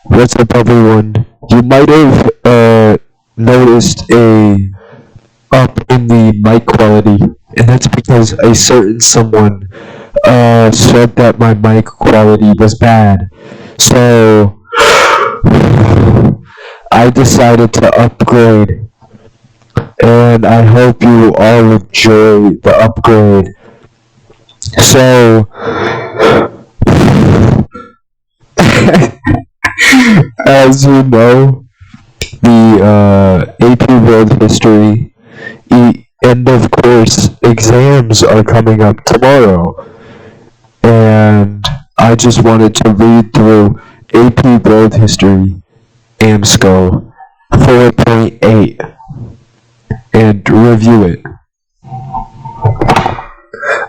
What's up, everyone? You might have noticed a up in the mic quality, and that's because a certain someone said that my mic quality was bad. So I decided to upgrade, and I hope you all enjoy the upgrade. So, as you know, the AP World History end of course exams are coming up tomorrow, and I just wanted to read through AP World History AMSCO 4.8 and review it.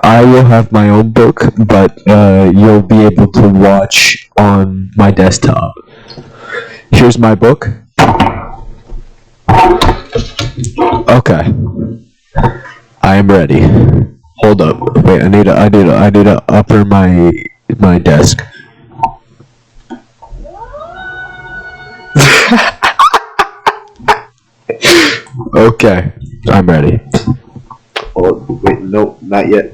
I will have my own book, but you'll be able to watch on my desktop. Here's my book. Okay, I am ready. Hold up. Wait, I need to upper my desk. Okay, I'm ready. Oh, wait, no, not yet.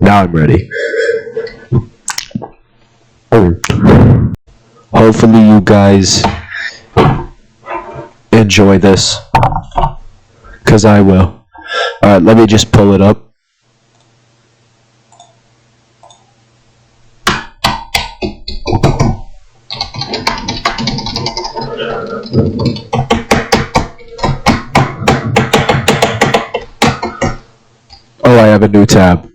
Now I'm ready. Hopefully you guys enjoy this, cause I will. Alright, let me just pull it up. Oh, I have a new tab.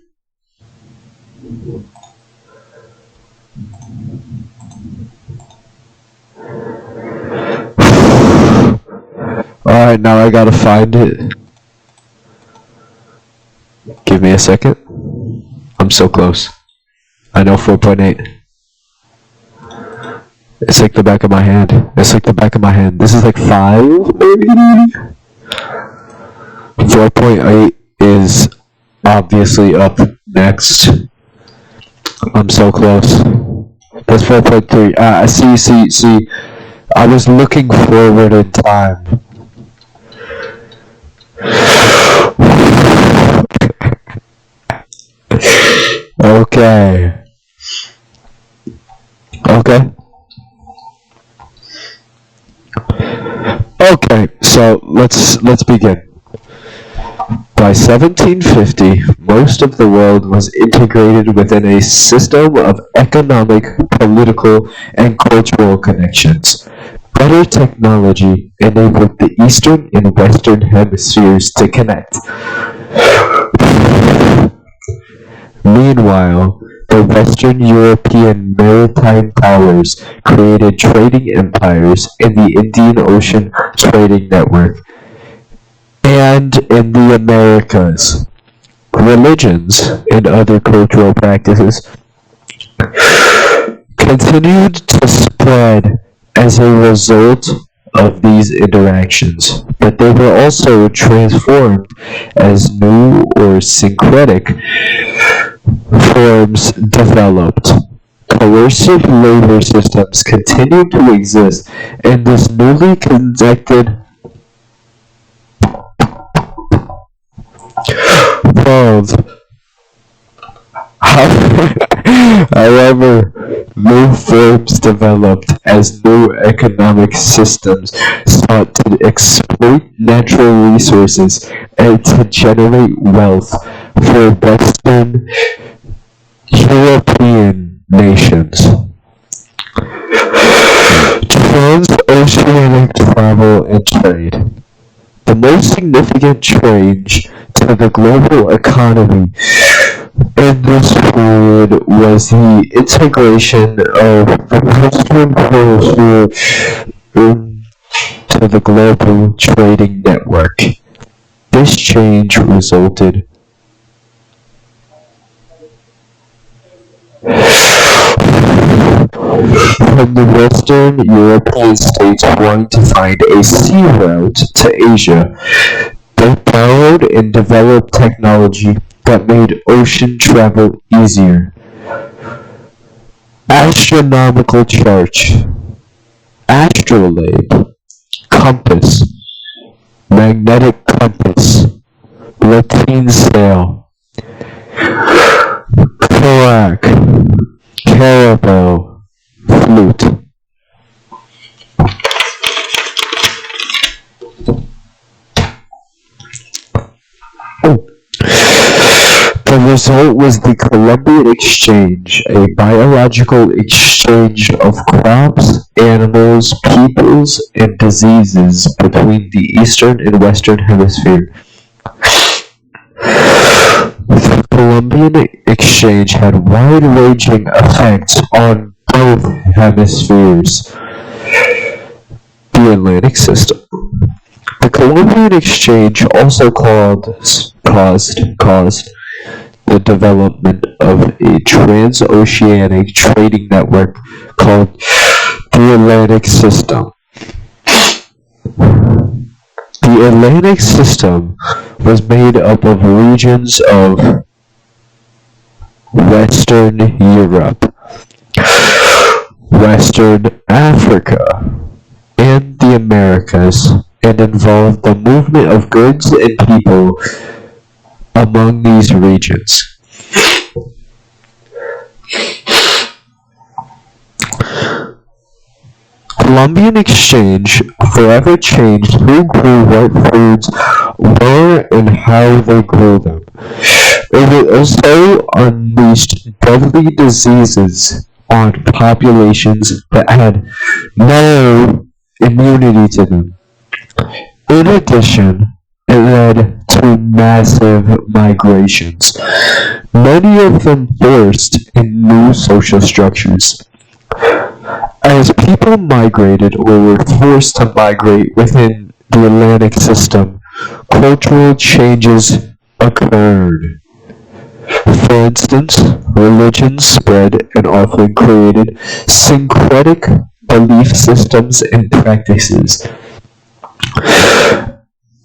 Alright, now I gotta find it. Give me a second. I'm so close. I know 4.8. It's like the back of my hand. It's like the back of my hand. This is like 5, maybe? 4.8 is obviously up next. I'm so close. That's 4.3. See. I was looking forward in time. Okay. Okay, so let's begin. By 1750, most of the world was integrated within a system of economic, political, and cultural connections. Better technology enabled the Eastern and Western hemispheres to connect. Meanwhile, the Western European maritime powers created trading empires in the Indian Ocean trading network. And in the Americas, religions and other cultural practices continued to spread as a result of these interactions, but they were also transformed as new or syncretic forms developed. Coercive labor systems continued to exist in this newly connected world. However, new forms developed as new economic systems sought to exploit natural resources and to generate wealth for Western European nations. Transoceanic travel and trade. The most significant change to the global economy in this period was the integration of the Western Hemisphere into the global trading network. This change resulted from the Western European states wanting to find a sea route to Asia. They borrowed and developed technology that made ocean travel easier. astronomical chart, astrolabe, compass, magnetic compass, lateen scale, cloac, carabao, flute. The result was the Columbian Exchange, a biological exchange of crops, animals, peoples, and diseases between the eastern and western hemisphere. The Columbian Exchange had wide-ranging effects on both hemispheres. The Atlantic System. The Columbian Exchange also caused the development of a transoceanic trading network called the Atlantic System. The Atlantic System was made up of regions of Western Europe, Western Africa, and the Americas, and involved the movement of goods and people among these regions. Columbian Exchange forever changed who grew what foods, where, and how they grew them. It also unleashed deadly diseases on populations that had no immunity to them. In addition, it led to massive migrations, many of them forced in new social structures. As people migrated or were forced to migrate within the Atlantic System, cultural changes occurred. For instance, religions spread and often created syncretic belief systems and practices.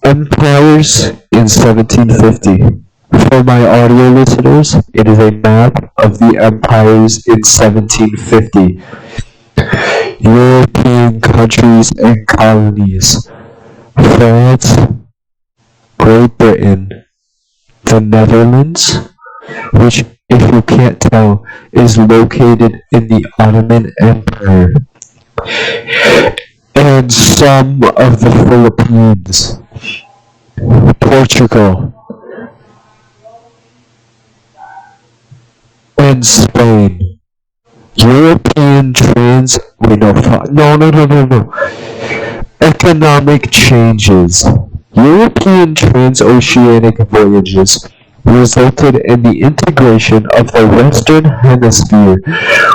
Empires in 1750. For my audio listeners, it is a map of the empires in 1750. European countries and colonies. France, Great Britain, the Netherlands, which, if you can't tell, is located in the Ottoman Empire, and some of the Philippines, Portugal, and Spain. European Economic changes. European transoceanic voyages resulted in the integration of the Western Hemisphere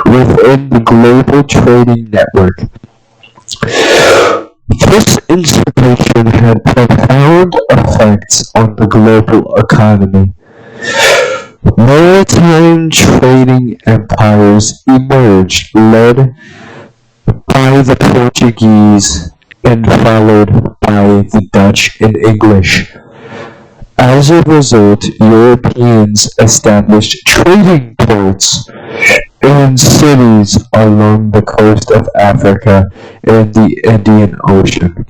within the global trading network. This integration had profound effects on the global economy. Maritime trading empires emerged, led by the Portuguese and followed by the Dutch and English. As a result, Europeans established trading ports in cities along the coast of Africa and the Indian Ocean.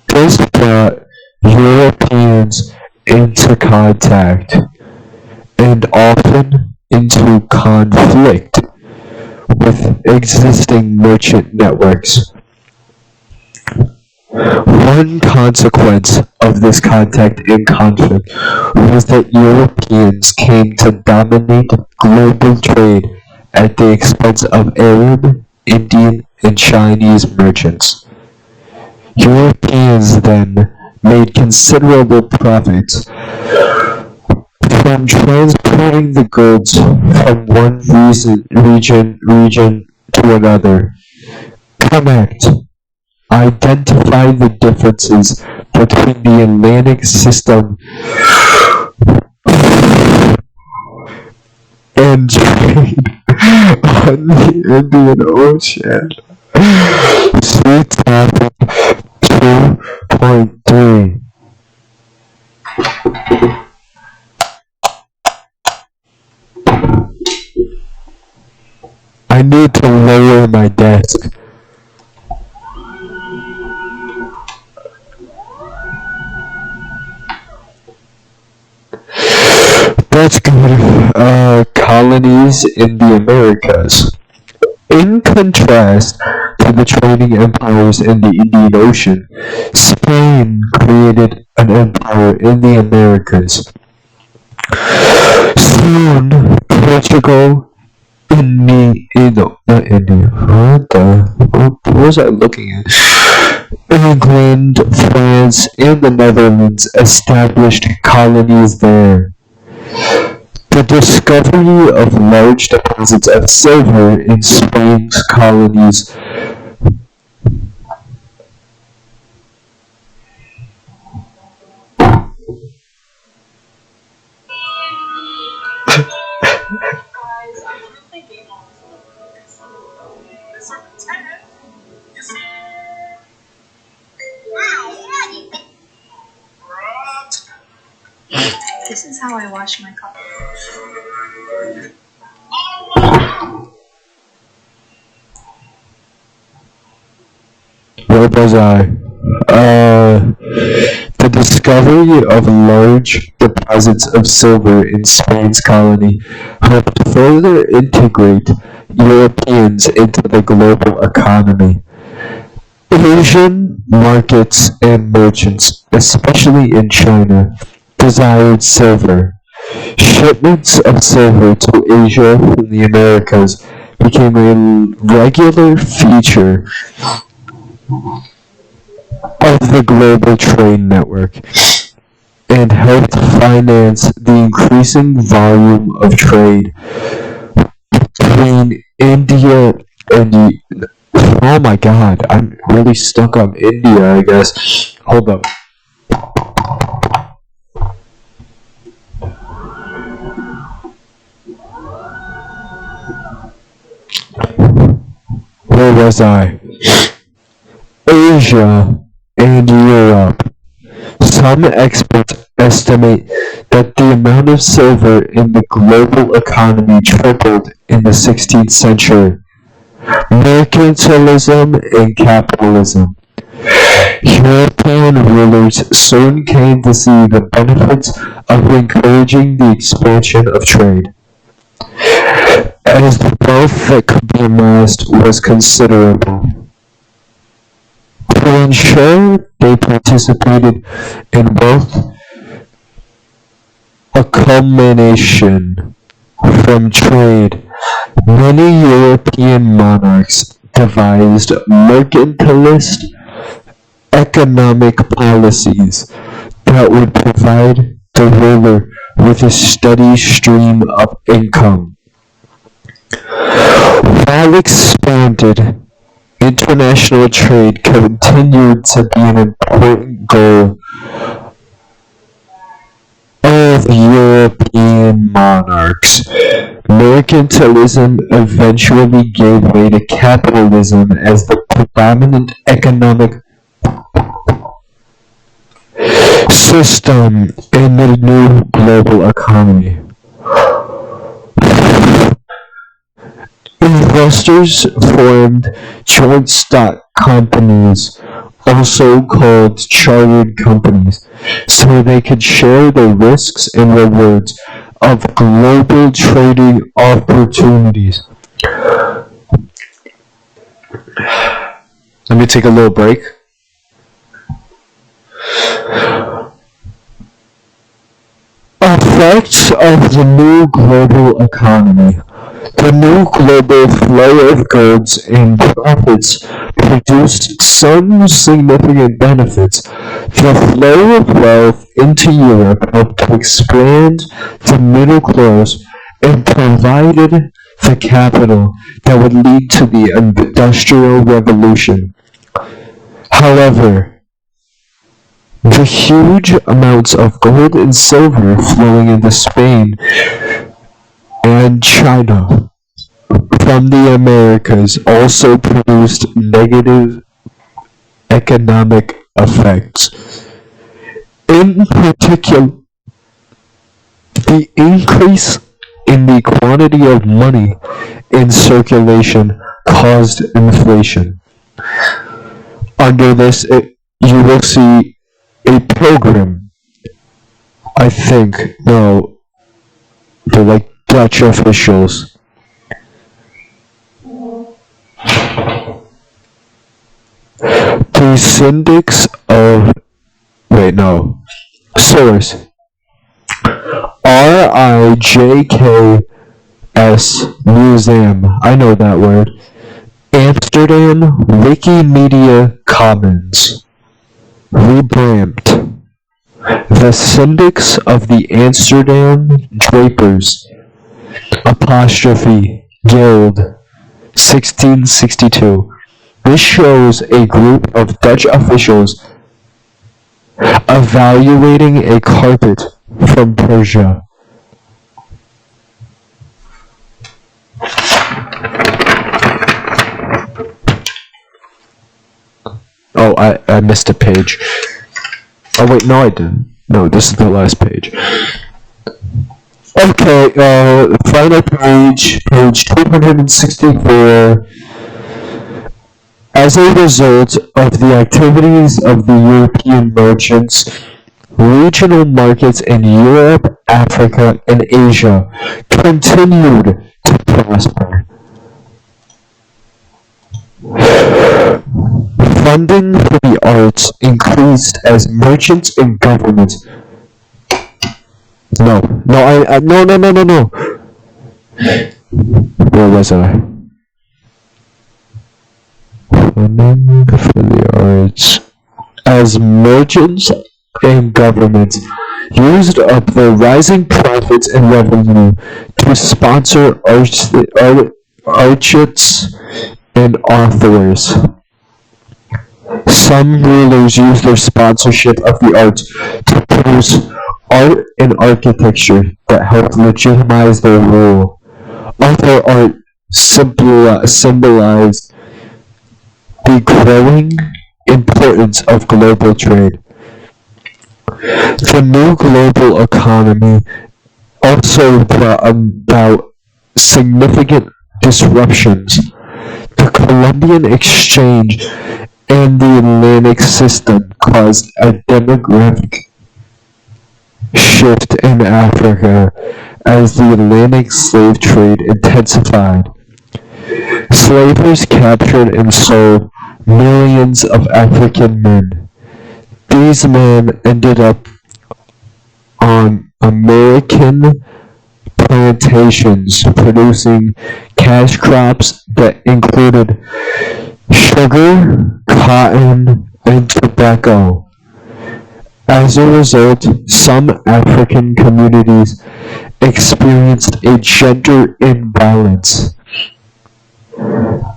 This brought Europeans into contact and often into conflict with existing merchant networks. One consequence of this contact and conflict was that Europeans came to dominate global trade at the expense of Arab, Indian, and Chinese merchants. Europeans then made considerable profits from transporting the goods from one region to another. Connect. Identify the differences between the Atlantic System and trade on the Indian Ocean. See topic 2.3. my desk. That's good. Colonies in the Americas. In contrast to the trading empires in the Indian Ocean, Spain created an empire in the Americas. Soon, Portugal, not India. What was I looking at? England, France, and the Netherlands established colonies there. The discovery of large deposits of silver in Spain's colonies This is how I wash my car. Where was I? The discovery of large deposits of silver in Spain's colony helped further integrate Europeans into the global economy. Asian markets and merchants, especially in China, desired silver. Shipments of silver to Asia from the Americas became a regular feature of the global trade network and helped finance the increasing volume of trade between India and the... Oh my god, I'm really stuck on India, I guess. Hold up. Where was I? Asia and Europe. Some experts estimate that the amount of silver in the global economy tripled in the 16th century. Mercantilism and capitalism. European rulers soon came to see the benefits of encouraging the expansion of trade, as the wealth that could be amassed was considerable. To ensure they participated in wealth accumulation from trade, many European monarchs devised mercantilist economic policies that would provide the ruler with a steady stream of income. While expanded, international trade continued to be an important goal of European monarchs. Mercantilism eventually gave way to capitalism as the predominant economic system in the new global economy. Investors formed joint stock companies, also called chartered companies, so they could share the risks and rewards of global trading opportunities. Let me take a little break. Effects of the new global economy. The new global flow of goods and profits produced some significant benefits. The flow of wealth into Europe helped to expand the middle class and provided the capital that would lead to the Industrial Revolution. However, the huge amounts of gold and silver flowing into Spain and China from the Americas also produced negative economic effects. In particular, the increase in the quantity of money in circulation caused inflation. Under this, you will see a pilgrim. I think, no, they're like Dutch officials. The syndics of, wait, no, source. RIJKS Museum, I know that word. Amsterdam Wikimedia Commons. Rebramped. The Syndics of the Amsterdam Drapers. Apostrophe Guild. 1662. This shows a group of Dutch officials evaluating a carpet from Persia. Oh, I missed a page. Oh wait, no I didn't. No, this is the last page. Okay, final page 264. As a result of the activities of the European merchants, regional markets in Europe, Africa, and Asia continued to prosper. Funding for the arts increased as merchants and governments. No. Where was I? Funding for the arts. As merchants and governments used up the rising profits and revenue to sponsor artists and authors. Some rulers used their sponsorship of the arts to produce art and architecture that helped legitimize their rule. Other art symbolized the growing importance of global trade. The new global economy also brought about significant disruptions. The Columbian Exchange and the Atlantic system caused a demographic shift in Africa as the Atlantic slave trade intensified. Slavers captured and sold millions of African men. These men ended up on American plantations producing cash crops that included sugar, cotton, and tobacco. As a result, some African communities experienced a gender imbalance.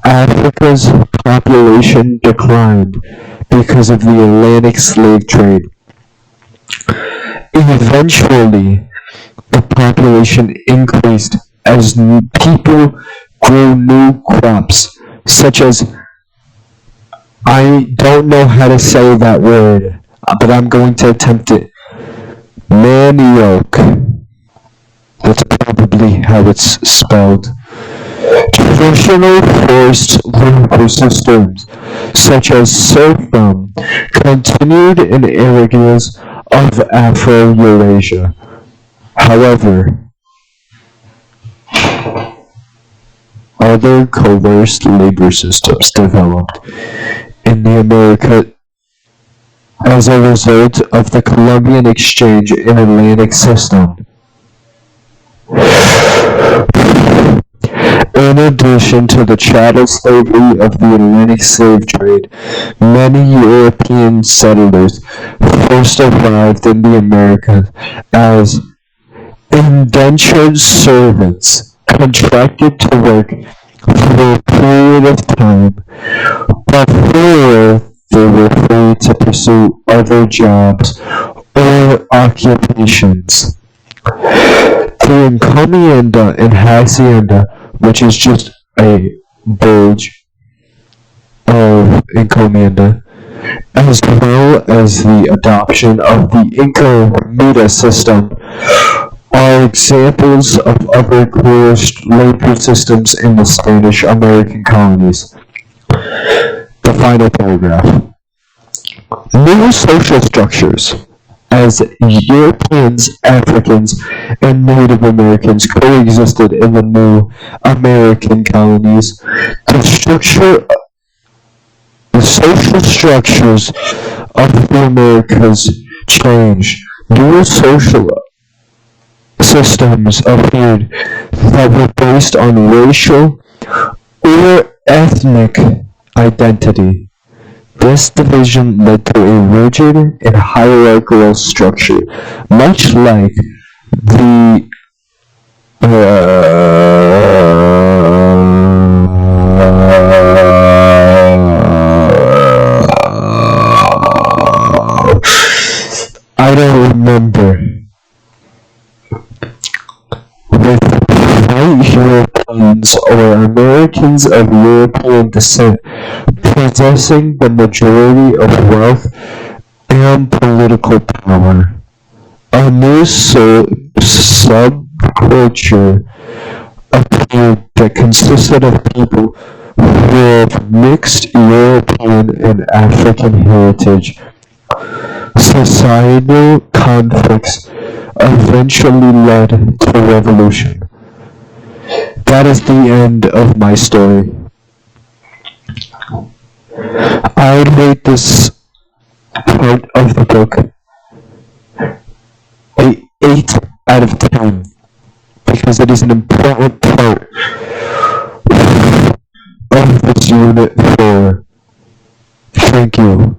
Africa's population declined because of the Atlantic slave trade. Eventually, the population increased as people grew new crops, such as, I don't know how to say that word, but I'm going to attempt it. Manioc. That's probably how it's spelled. Traditional forced labor systems, such as serfdom, continued in areas of Afro-Eurasia. However, other coerced labor systems developed in the America as a result of the Columbian Exchange and Atlantic system. In addition to the chattel slavery of the Atlantic slave trade, many European settlers first arrived in the Americas as indentured servants, contracted to work for a period of time before they were free to pursue other jobs or occupations. The encomienda and hacienda, which is just a bulge of encomienda, as well as the adoption of the Inca Mita system, are examples of other coerced labor systems in the Spanish American colonies. The final paragraph. New social structures. As Europeans, Africans, and Native Americans coexisted in the new American colonies, the social structures of the Americas changed. New social systems appeared that were based on racial or ethnic identity. This division led to a rigid and hierarchical structure, much like the I don't remember. With white Europeans or Americans of European descent possessing the majority of wealth and political power. A new subculture appeared that consisted of people who were of mixed European and African heritage. Societal conflicts eventually led to revolution. That is the end of my story. I would rate this part of the book a 8 out of 10 because it is an important part of this unit 4. Thank you.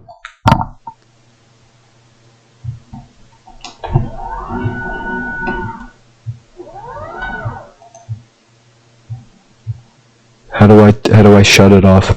How do I shut it off?